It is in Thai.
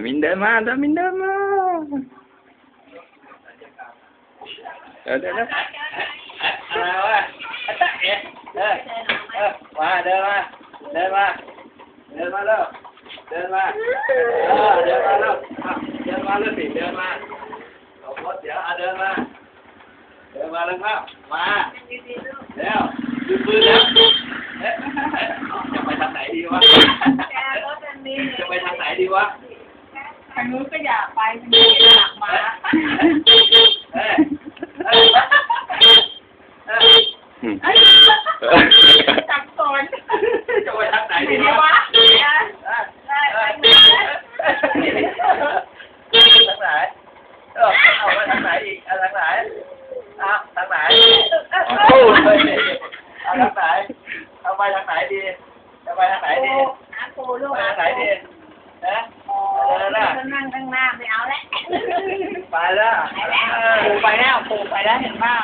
มินเดินมามินเดินมาเดินอะไรวะมาเดินมาเดินมาเดินมาแล้วเดินมาเดินมาแล้วเดินมาแล้วสิเดินมาเอารถเดี๋ยวเดินมาเดินมาแล้วครับมาแล้วดูปืนแล้วจะไปทางไหนดีวะจะไปทางไหนดีวะทางนู้นก็อยากไปทางนี้อยากมาจับสนจะไปทางไหนดีวะทางไหนเอาไปทางไหนอีกทางไหนทางไหนเอาทางไหนเอาไปทางไหนดีจะไปทางไหนดีไปทางไหนดีนะนั่งข้างหน้าไม่เอาแล้วไปแล้วปูไปแล้วเห็นเปล่า